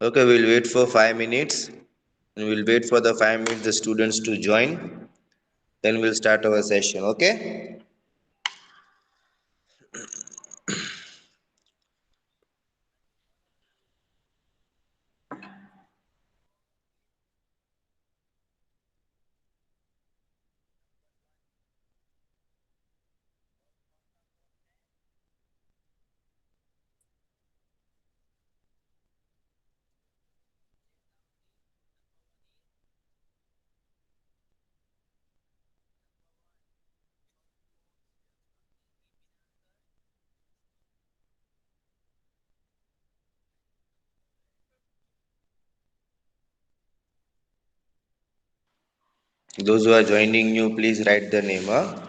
Okay, we'll wait for 5 minutes and we'll wait for the 5 minutes the students to join. Then we'll start our session. Okay. Those who are joining new, please write the name. Huh?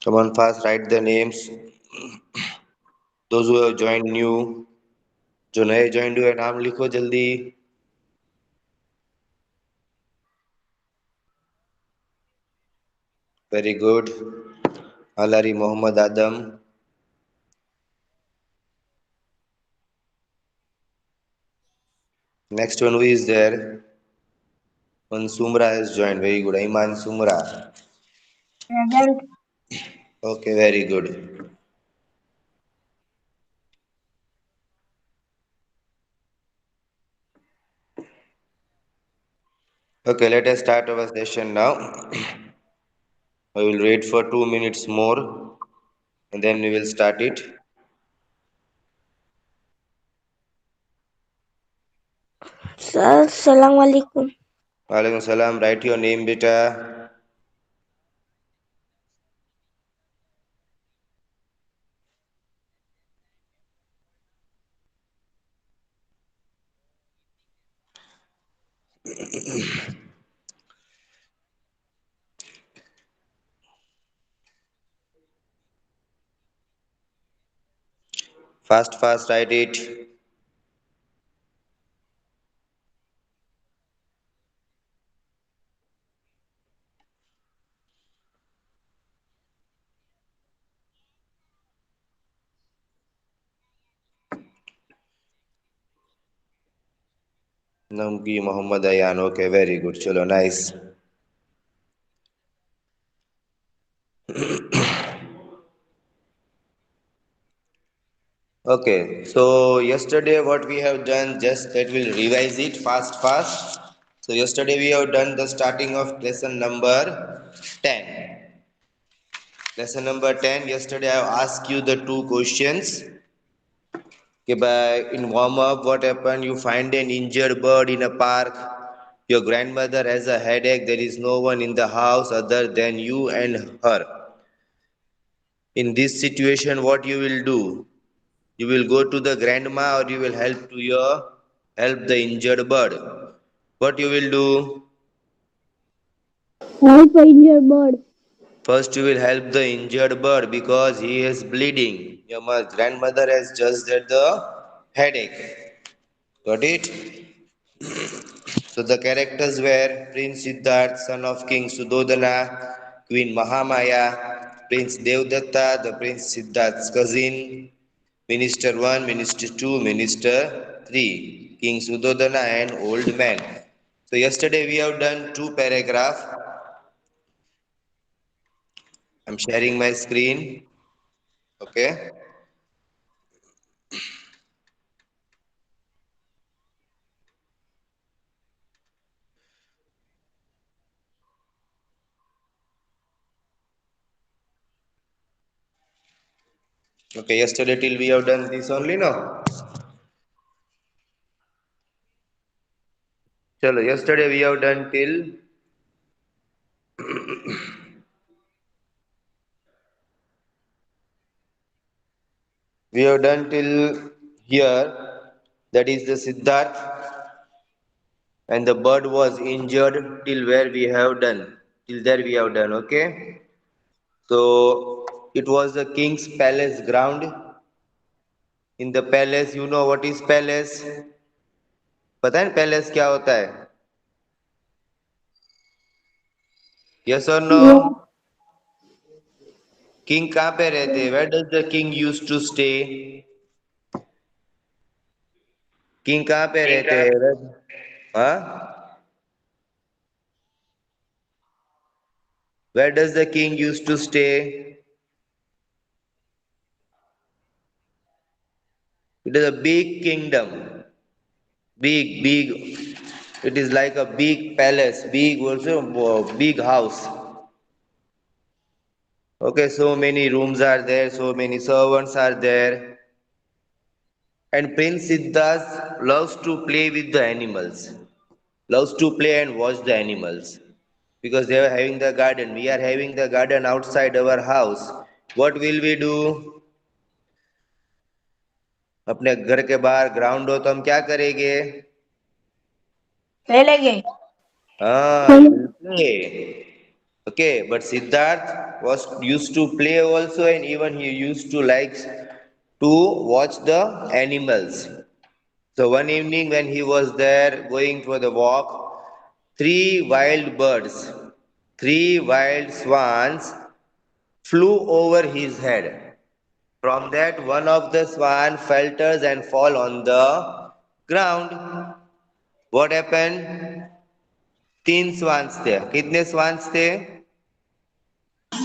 Come on, fast, write the names. Those who have joined new, जो नए joined हुए नाम लिखो जल्दी. Very good. Alari Muhammad Adam. Next one, who is there? One Sumra has joined. Very good. Iman Sumra. Present. Okay, very good. Okay, let us start our session now. I will wait for 2 minutes more and then we will start it. Sir, Assalamualaikum. Walaikum salam. Write your name, beta. Fast, fast, write it. Namki Muhammad Ayan. Okay, very good. Chalo, nice. Okay, so yesterday what we have done, just that we'll revise it fast, fast. So yesterday we have done the starting of lesson number 10. Lesson number 10, yesterday I have asked you the two questions. Okay, in warm up, what happened? You find an injured bird in a park. Your grandmother has a headache. There is no one in the house other than you and her. In this situation, what you will do? You will go to the grandma or you will help the injured bird. What you will do? Help injured bird. First, you will help the injured bird because he is bleeding. Your grandmother has just had the headache. Got it? So the characters were Prince Siddharth, son of King Sudodana, Queen Mahamaya, Prince Devdatta, the Prince Siddharth's cousin, Minister 1, Minister 2, Minister 3, King Sudodana and Old Man. So yesterday we have done two paragraphs. I'm sharing my screen. Okay. Okay, yesterday till we have done this only, no? Chalo, yesterday we have done till we have done till here. That is the Siddharth. And the bird was injured till where we have done. Till there we have done. Okay. So it was the king's palace ground. In the palace, you know what is palace? पता है palace क्या होता है? Yes or no? Yeah. King कहाँ पे रहते? Where does the king used to stay? King कहाँ पे रहते हैं? हाँ? Where does the king used to stay? It is a big kingdom. Big. It is like a big palace, big also big house. Okay, so many rooms are there, so many servants are there. And Prince Siddharth loves to play with the animals, loves to play and watch the animals. Because they are having the garden. We are having the garden outside our house. What will we do? अपने घर के बाहर ground हो तो हम क्या करेंगे? खेलेंगे. हाँ, we will play. Okay, but Siddharth was used to play also, and even he used to like to watch the animals. So one evening when he was there going for the walk, three wild birds, three wild swans flew over his head. From that, one of the swan falters and fall on the ground. What happened? तीन swans थे. कितने swans थे?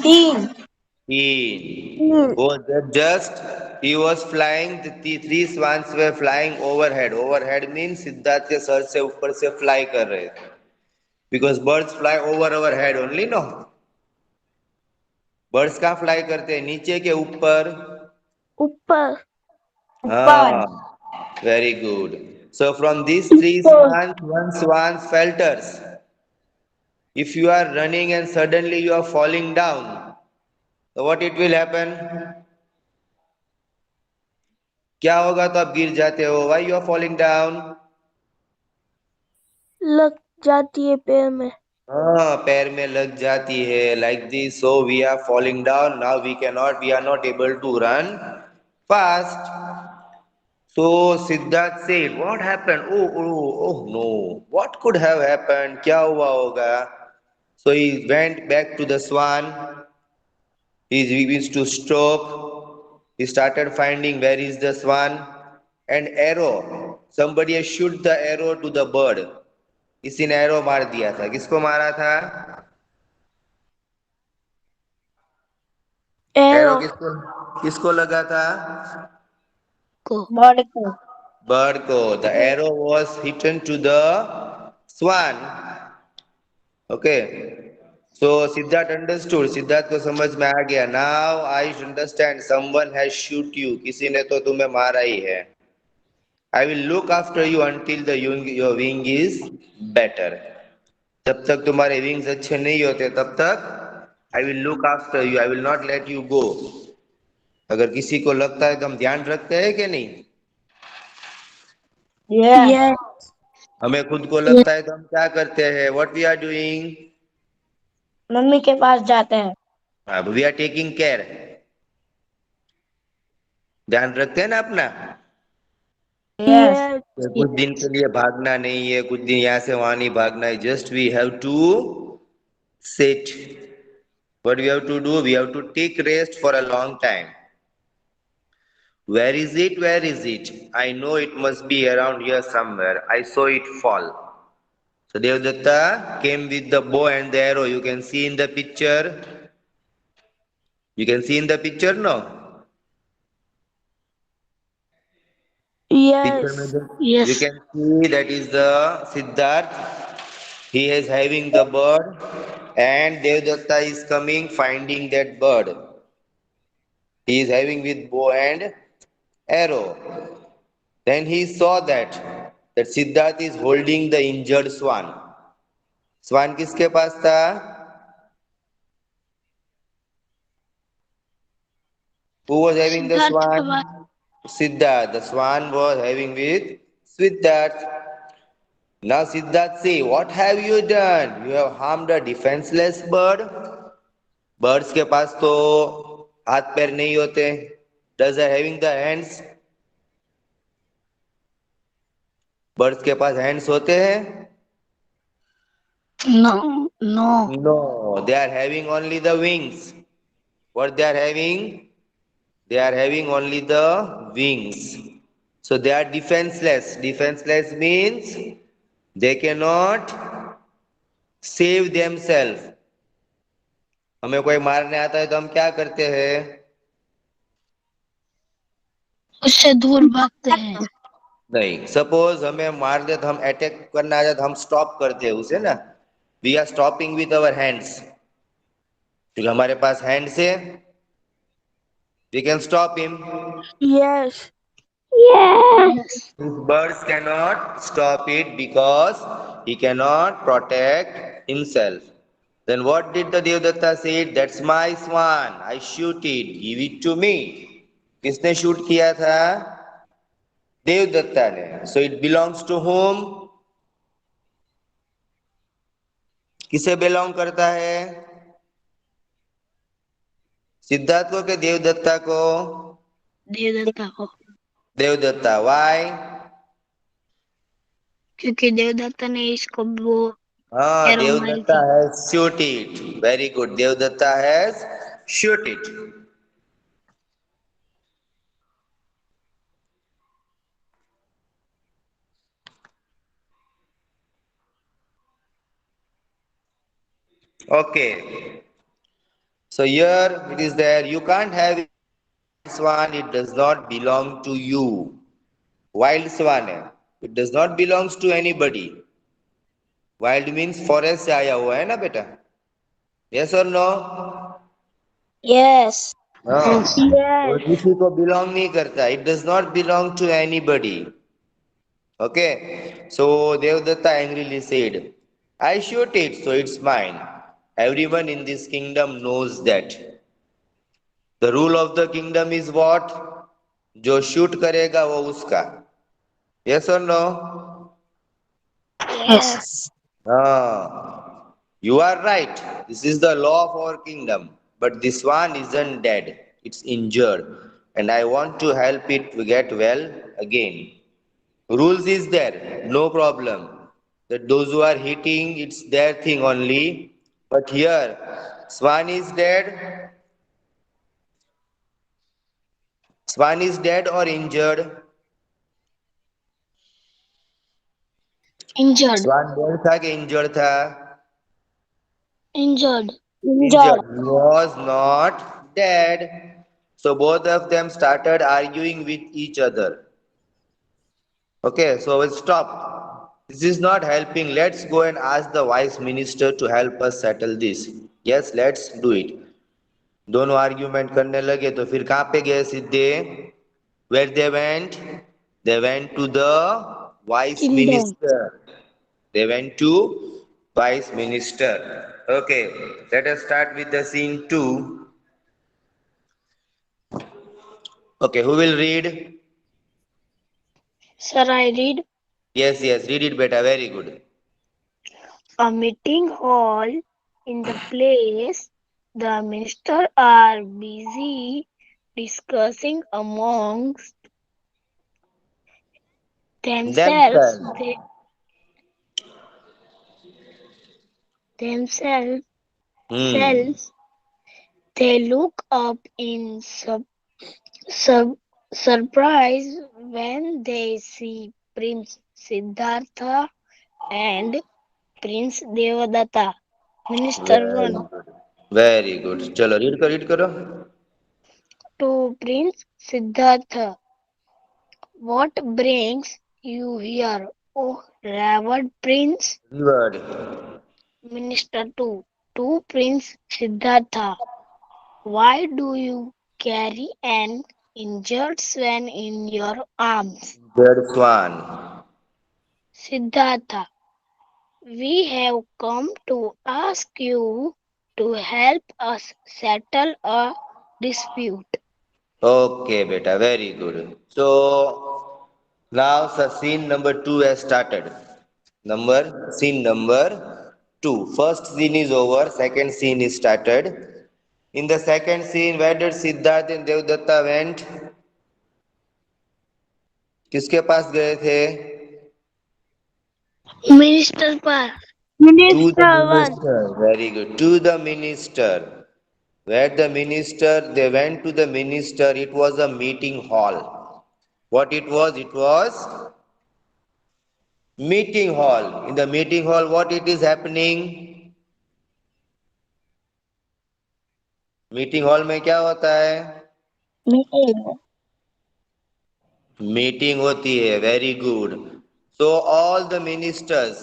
3. He was just he was flying. The three swans were flying overhead. Overhead means Siddharth के sir से ऊपर से fly कर रहे थे. Because birds fly over our head only, no. Birds कहाँ fly करते हैं? नीचे के ऊपर. ऊपर. हाँ, very good. So from these three swans, one swan falters. If you are running and suddenly you are falling down, so what it will happen? क्या होगा तो आप गिर जाते हो? Why you are falling down? लग जाती है पैर में. हाँ, पैर में लग जाती है. Like this, so we are falling down. Now we are not able to run fast. So Siddharth said, "What happened? Oh no! What could have happened? क्या हुआ होगा?" So he went back to the swan. He begins to stop. He started finding where is the swan. And arrow. Somebody has shoot the arrow to the bird. किसी ने arrow मार दिया था. किसको मारा था? Arrow एरो किसको किसको लगा था? को. बर्ड को. Bird को. The arrow was hidden to the swan. Okay. So Siddharth understood. Siddharth को समझ में आ गया. Now I understand. Someone has shoot you. किसी ने तो तुम्हें मारा ही है. I will look after you until your wing is better. जब तक तुम्हारे wings अच्छे नहीं होते तब तक I will look after you. I will not let you go. अगर किसी को लगता है तो हम ध्यान रखते हैं कि नहीं? यस. हमें खुद को लगता है तो हम क्या करते हैं? What we are doing? Mummy के पास जाते हैं. अब we are taking care. ध्यान रखते हैं ना अपना. यस. कुछ दिन के लिए भागना नहीं है, कुछ दिन यहाँ से वहां नहीं भागना है. Just we have to sit. What we have to do? We have to take rest for a long time. Where is it? Where is it? I know it must be around here somewhere. I saw it fall. So Devdatta came with the bow and the arrow. You can see in the picture. You can see in the picture, no? Picture yes. में you can see that is the Siddharth. He is having the bird, and Devdatta is coming finding that bird. He is having with bow and arrow. Then he saw that Siddharth is holding the injured swan. Swan किसके पास था? Who was having the Siddharth के पास. swan? Siddharth. The swan was having with Siddharth. Now, Siddharth, see, what have you done? You have harmed a defenseless bird. Birds के पास तो हाथ पैर नहीं होते. Does they having the hands? Birds के पास hands होते हैं? No, no. No, they are having only the wings. What they are having? They are having only the wings. So they are defenseless. Defenseless means they cannot save themselves. हमें कोई मारने आता है तो हम क्या करते हैं? उससे दूर भागते हैं. नहीं, सपोज हमें मार दे तो हम अटैक करना आ जाए तो हम स्टॉप करते हैं उसे ना. We are stopping with our hands. क्योंकि हमारे पास हैंड्स है, we can stop him. Yes. Yes. Birds cannot stop it because he cannot protect himself. Then what did the Devdatta say? That's my swan. I shoot it. Give it to me. किसने shoot किया था? देवदत्ता ने. So it belongs to whom? किसे belong करता है? सिद्धार्थ को के देवदत्ता को? देवदत्ता को. देवदत्ता. Why? क्योंकि देवदत्ता ने इसको वो हाँ, एरो मारी देवदत्ता थी. has shoot it. Very good. Devdatta has shoot it. Okay. So here it is there. You can't have swan. It does not belong to you. Wild swan है. It does not belongs to anybody. Wild means forest से आया हुआ है ना बेटा? Yes or no? Yes. हाँ. Yes. वो किसी को belong नहीं करता. It does not belong to anybody. Okay. So Devdatta angrily said, I shoot it, so it's mine. Everyone in this kingdom knows that. The rule of the kingdom is what? जो shoot करेगा वो उसका. Yes or no? Yes. Ah, you are right. This is the law of our kingdom. But this one isn't dead. It's injured. And I want to help it to get well again. Rules is there. No problem. That those who are hitting, it's their thing only. But here, Swan is dead. Swan is dead or injured? Injured. Swan dead था कि injured था? Injured. Injured. He was not dead. So both of them started arguing with each other. Okay, so we'll stop. This is not helping. Let's go and ask the vice minister to help us settle this. Yes, let's do it. दोनों argument करने लगे तो फिर कहाँ पे गए सीधे? Where they went? They went to the vice Kingdom. minister. They went to vice minister. Okay, let us start with the scene 2. Okay, who will read? Sir, I read. Yes, read it better. Very good. A meeting hall in the place. The minister are busy discussing amongst themselves. Themselves. Themselves. Hmm. They look up in surprise when they see Prince Siddhartha and Prince Devadatta. Minister 1. Very good. चलो read करो. To Prince Siddhartha, what brings you here, O revered Prince? Word. Minister 2. To Prince Siddhartha, why do you carry an injured swan in your arms? Third one. Siddhartha, we have come to ask you to help us settle a dispute. Okay, beta. Very good. So Now, scene number 2 has started. Scene number 2. First scene is over. Second scene is started. In the second scene, where did Siddharth and Devdatta went? किसके पास गए थे? Minister पर. To the Minister 1. minister. Very good. To the minister. Where the minister, they went to the minister. It was a meeting hall. What it was? It was meeting hall. In the meeting hall, what it is happening? Meeting hall में क्या होता है? Meeting. Meeting होती है. Very good. So all the ministers,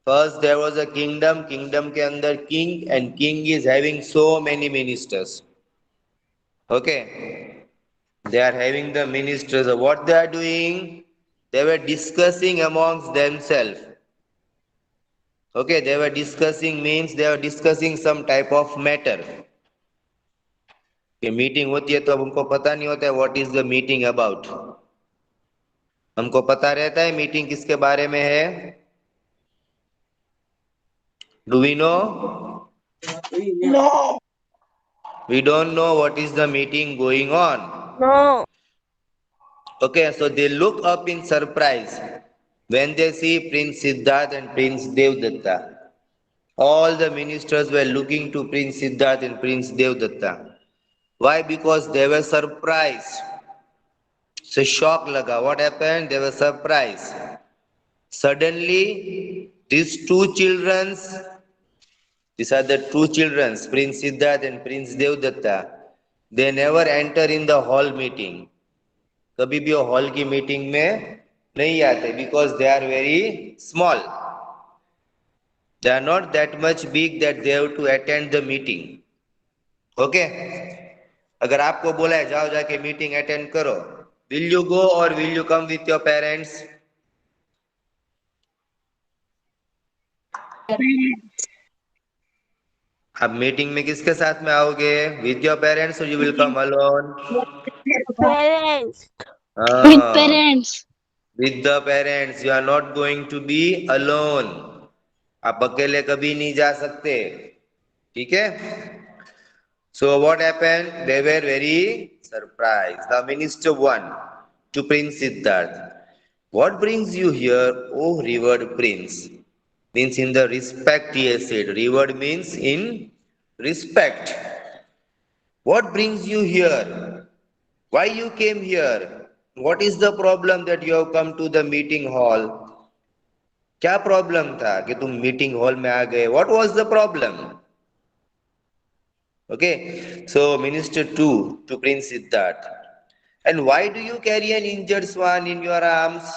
first there was a kingdom. Kingdom के अंदर king, and king is having so many ministers. Okay, they are having the ministers. What they are doing? They were discussing amongst themselves. Okay, they were discussing means they were discussing some type of matter. कि meeting होती है तो अब हमको पता नहीं होता है what is the meeting about. हमको पता रहता है मीटिंग किसके बारे में है? Do we know? No. We don't know what is the meeting going on. No. Okay, so they look up in surprise when they see Prince Siddharth and Prince Devdatta. All the ministers were looking to Prince Siddharth and Prince Devdatta. Why? Because they were surprised. So shock laga. What happened? They were surprised. Suddenly, these are the two children, Prince Siddharth and Prince Devdatta. They never enter in the hall meeting. कभी भी वो hall की meeting में नहीं आते, because they are very small. They are not that much big that they have to attend the meeting. Okay, अगर आपको बोला है जाओ जाके मीटिंग अटेंड करो, विल यू गो और will you come with your parents? आप मीटिंग में किसके साथ में आओगे? विथ योर पेरेंट्स और you will come alone? Parents. With parents. With the parents. You are not going to be alone. आप अकेले कभी नहीं जा सकते. ठीक है? So what happened? They were very surprised. The minister one to Prince Siddharth. What brings you here, O revered prince? Means in the respect, he has said. Revered means in respect. What brings you here? Why you came here? What is the problem that you have come to the meeting hall? क्या problem था कि तुम meeting hall में आ गए? What was the problem? Okay, so Minister 2 to Prince Siddharth. And why do you carry an injured swan in your arms?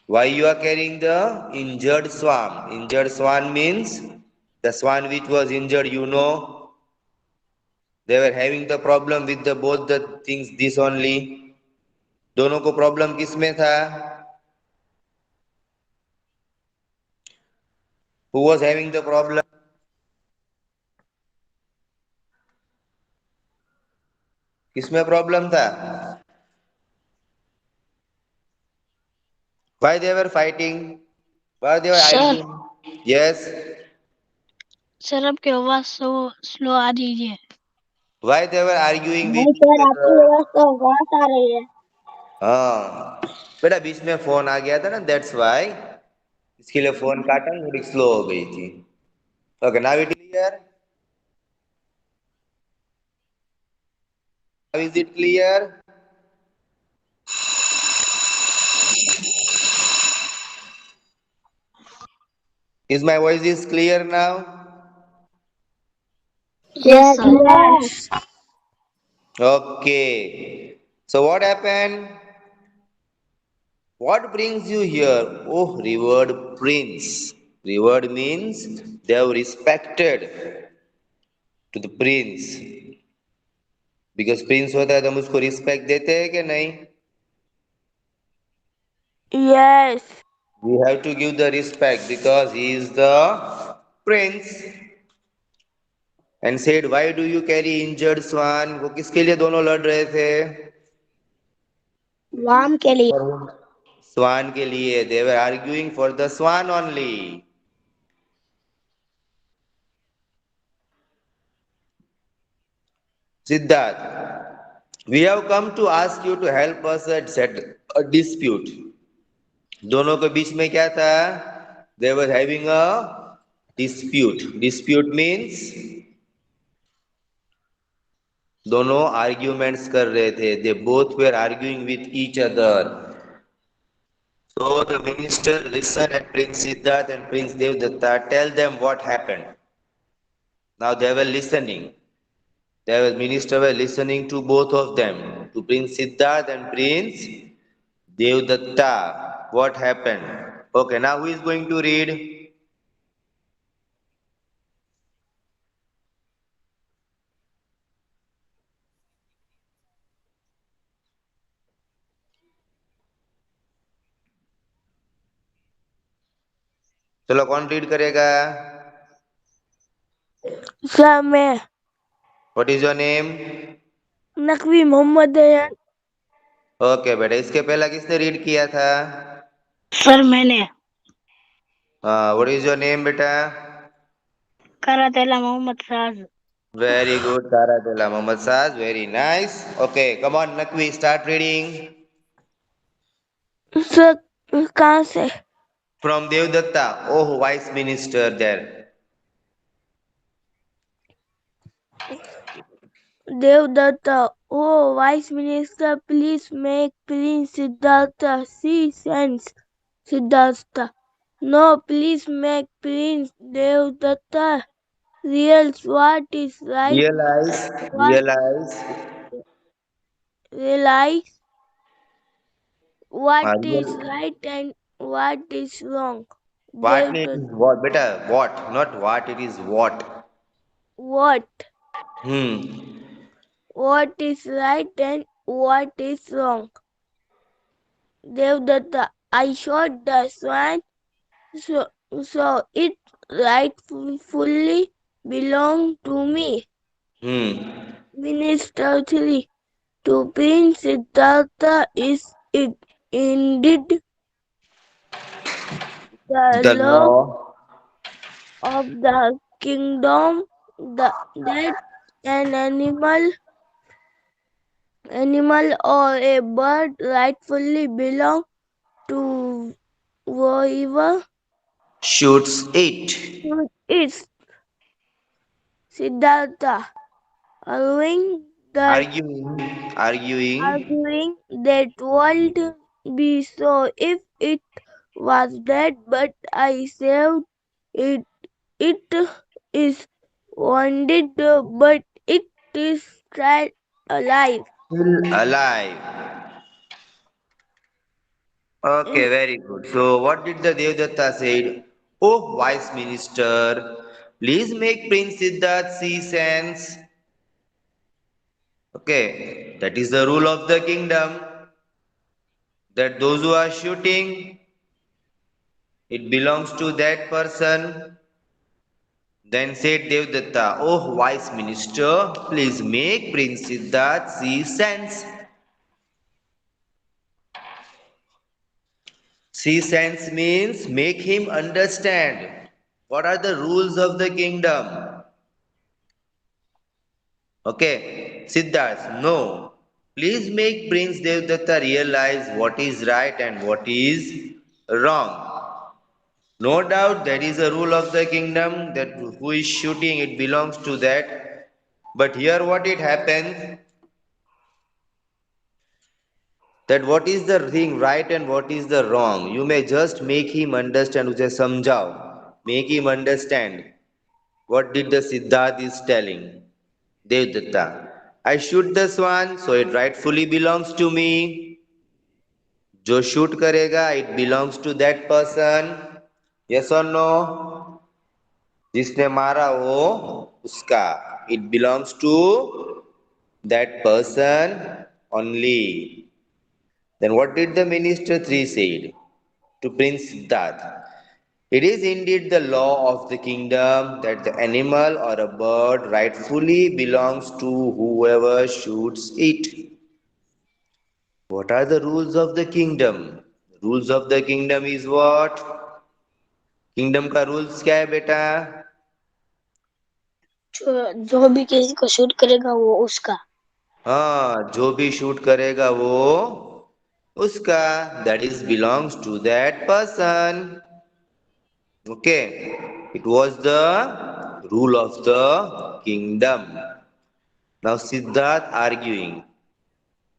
Why you are carrying the injured swan? Injured swan means the swan which was injured, you know. They were having the problem with the both the things this only. दोनों को problem किस में था? Who was having the problem? किसमें problem था? Why they were fighting? Why they were Sir, arguing? Yes. Sir आपकी आवाज slow आ रही है. Why they were arguing with नहीं each सर, आपकी other? आवाज तो बहुत आ रही है. हाँ बेटा, बीच में फोन आ गया था ना, दैट्स वाई. इसके लिए फोन काटा, थोड़ी स्लो हो गई थी. Okay, now it clear? Now is it clear? Is my voice is clear now? Yes, sir. Yes. Okay, so what happened? What brings you here, oh revered prince? Revered means they have respected to the prince. Because Prince होता है तो हम उसको respect देते हैं कि नहीं? Yes. We have to give the respect because he is the prince. And said, why do you carry injured swan? वो किसके लिए दोनों लड़ रहे थे? वाम के लिए। Swan के लिए. They were arguing for the swan only. Siddharth, we have come to ask you to help us set a dispute. दोनों के बीच में क्या था? They were having a dispute. Dispute means दोनों arguments कर रहे थे. They both were arguing with each other. So the minister listened at Prince Siddharth and Prince Devdatta tell them what happened. Now they were listening. The minister were listening to both of them, to Prince Siddharth and Prince Devdatta. What happened? Okay, now who is going to read? चलो कौन read करेगा? Sir मैं What is your name? Naqvi Mohammad Dayan. Okay बेटा, इसके पहला किसने read किया था? सर मैंने। हाँ, what is your name बेटा? करातेला मोहम्मद साज। Very good, Taratella Mohammad Saz. Very nice. Okay, come on, Nakvi, start reading. Sir कहाँ से? From Devdatta. Oh, wise minister there. Devdatta, oh Vice Minister, please make Prince Siddhartha see sense. Siddhartha, no, please make Prince Devdatta realize what is right, Realize, what realize. realize what is Real. right and what is wrong. What it Devdatta, is what? Better what? Not what it is what. what? Hmm. What is right and what is wrong. Devdatta, I shot the swan. So it rightfully belonged to me. Hmm. Minister 3. To Prince Siddhartha is it indeed the The law law. of the kingdom that an animal or a bird rightfully belong to whoever Shoots it. is Siddhartha, arguing that Arguing. that world be so if it was dead, but I saved it. It is wounded, but it is still alive. Still alive. Okay, very good. So what did the Devdatta said? Oh, wise minister, please make Prince Siddharth see sense. Okay, that is the rule of the kingdom. That those who are shooting, it belongs to that person. Then said Devdatta, oh wise minister, please make Prince Siddharth see sense. See sense means make him understand. What are the rules of the kingdom? Okay, Siddharth, no. Please make Prince Devdatta realize what is right and what is wrong. No doubt that is a rule of the kingdom that who is shooting it belongs to that. But here what it happens that what is the thing right and what is the wrong. You may just make him understand, उसे समझाओ. Make him understand. What did the Siddharth is telling? Devdatta. I shoot the swan, so it rightfully belongs to me. जो shoot करेगा, it belongs to that person. Yes or no? जिसने मारा वो उसका. It belongs to that person only. Then what did the minister 3 said to Prince Siddharth? It is indeed the law of the kingdom that the animal or a bird rightfully belongs to whoever shoots it. What are the rules of the kingdom? Rules of the kingdom is what? Kingdom का rules क्या है बेटा? जो भी किसी को shoot करेगा वो उसका। हाँ, जो भी शूट करेगा वो उसका. That is belongs to that person. Okay, it was the rule of the kingdom. Now Siddharth arguing.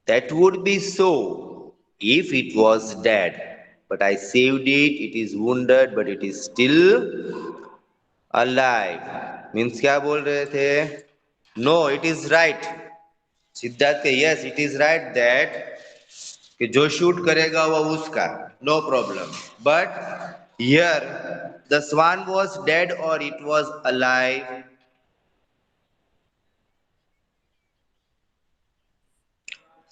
That would be so if it was dead. But I saved it. It is wounded, but it is still alive. Means क्या बोल रहे थे? No, it is right. Siddharth के yes, it is right that कि जो shoot करेगा वो उसका. No problem. But here the swan was dead or it was alive.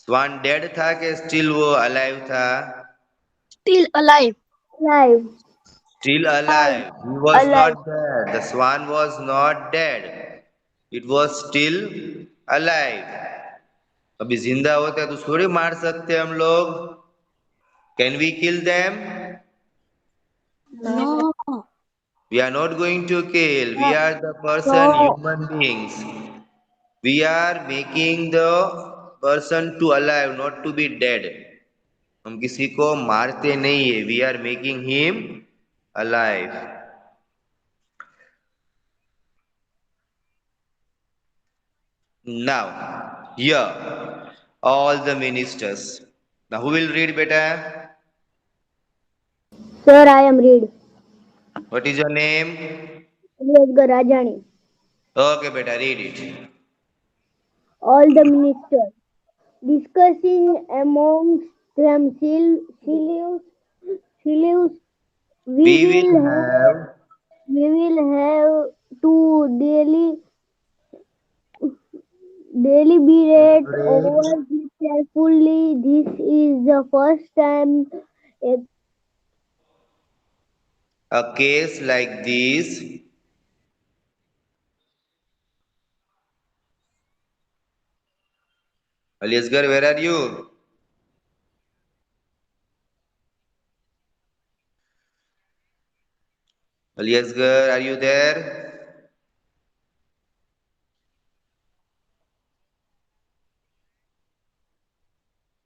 Swan dead था कि स्टिल वो अलाइव था? Still alive. Alive. Still alive. He was Alive. not dead. The swan was not dead. It was still alive. अभी जिंदा होता है तो थोड़ी मार सकते हम लोग. Can we kill them? No. We are not going to kill. We are the person, So, human beings. We are making the person to alive, not to be dead. हम किसी को मारते नहीं है. We are making him alive. Now, here, all the ministers. Now, who will read better? sir, I am read. What is your name? Yasgar Rajani. Okay, better read it. All the ministers discussing amongst themselves, we We will will have have we will have to deliberate over deliberate this carefully. This is the first time a a case like this. Aliasgar, where are you? Aliasgar, are you there?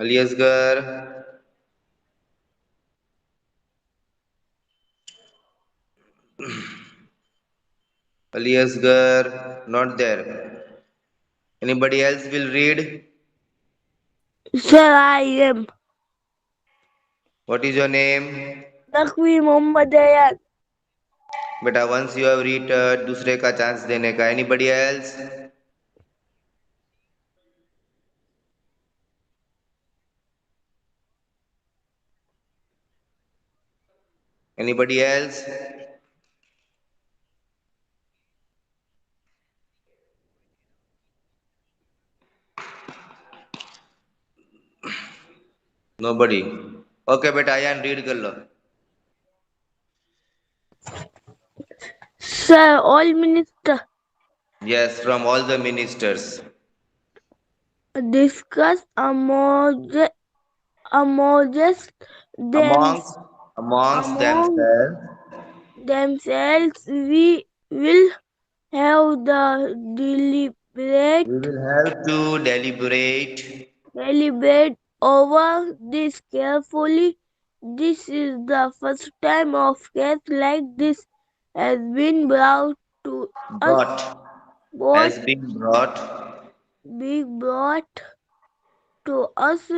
Aliasgar, Aliasgar, not there. Anybody else will read? sir, I am What is your name? Lakshmi Muhammad Dayal. बेटा once you have read दूसरे का chance देने का. Anybody else? Anybody else? Nobody. Okay, बेटा Ayaan read कर लो. Sir, all ministers Yes, from all the ministers. discuss amongst them Amongst amongst among themselves, themselves. We will have the we will have to deliberate over this carefully. This is the first time of case like this has been brought to us. brought, What has been brought be brought to us?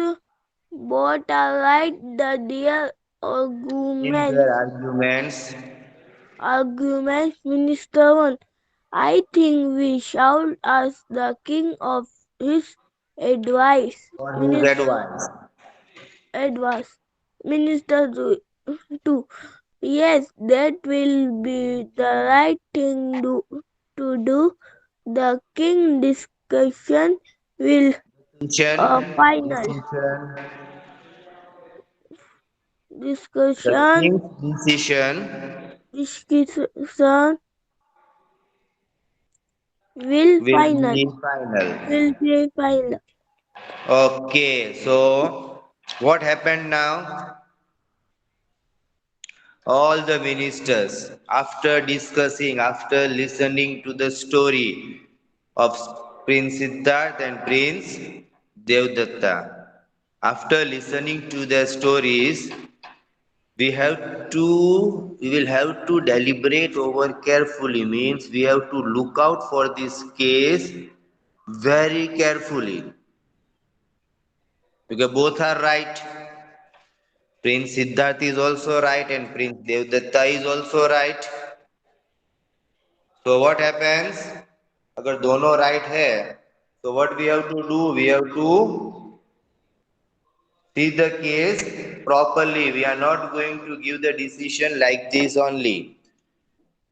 What are right the dear in arguments? their arguments. Minister 1. I think we should ask the king of his advice. For his Minister advice. advice. Minister 2. Yes, that will be the right thing to do. The king discussion will final Decision, the discussion king's decision discussion will will final be final. will be final. Okay, so What happened now? All the ministers, after discussing, after listening to the story of Prince Siddharth and Prince Devdatta, after listening to their stories, we will have to deliberate over carefully, means we have to look out for this case very carefully, because both are right. Prince Siddharth is also right and Prince Devdatta is also right. So what happens? अगर दोनों right है, so what we have to do? We have to see the case properly. We are not going to give the decision like this only.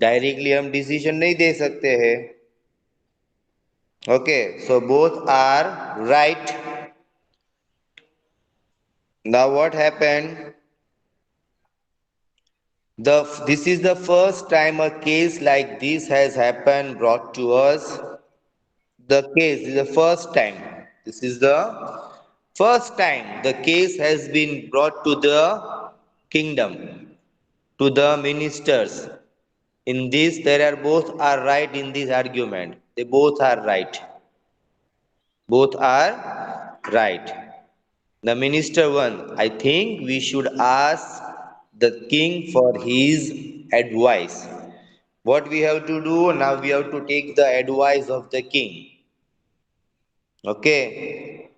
Directly हम decision नहीं दे सकते हैं. Okay, so both are right. Now what happened? This is the first time a case like this has happened brought to us. The case is the first time. This is the first time the case has been brought to the kingdom, to the ministers. In this, there are both are right in this argument. They both are right. Both are right. The minister one, I think we should ask the king for his advice. What we have to do now, we have to take the advice of the king. Okay.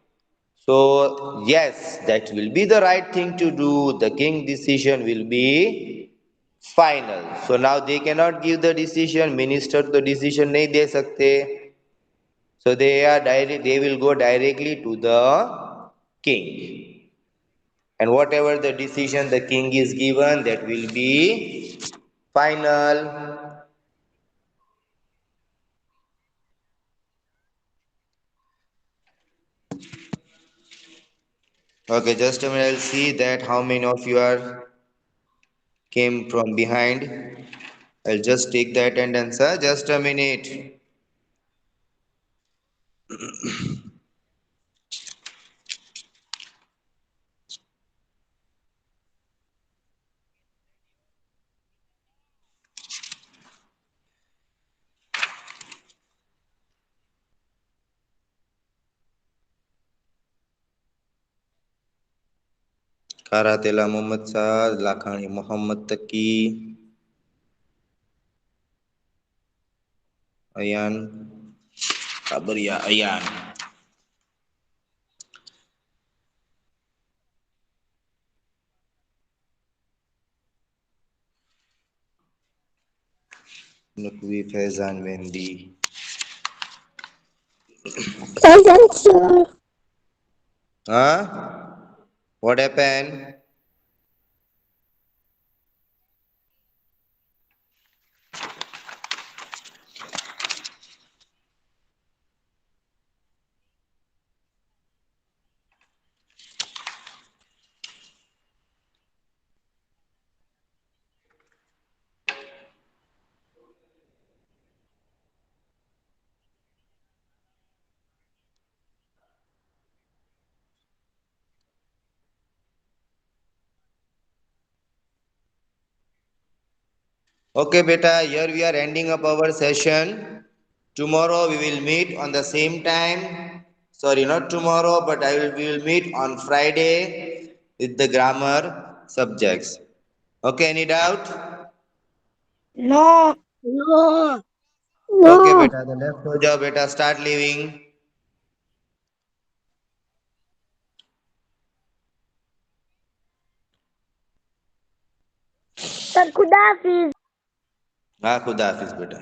So, yes, that will be the right thing to do. The king decision will be final. So now they cannot give the decision. Minister the decision nahi de sakte. So they will go directly to the king. And whatever the decision the king is given, that will be final. Okay, just a minute. I'll see that how many of you are came from behind. I'll just take the attendance, sir. Just a minute. Karatela Muhammad Sah, Lakhani Muhammad Taki, Ayan, Kabaria Ayan. Nukwi Faizan Wendy. Present, sir. Huh? What happened? Okay, beta, here we are ending up our session. Tomorrow we will meet on the same time. Sorry, not tomorrow, but we will meet on Friday with the grammar subjects. Okay, any doubt? No. No. Okay, No. beta, the left ho jao, beta, start leaving. Sir, Khuda Hafiz. हाँ खुदा हाफिज बेटा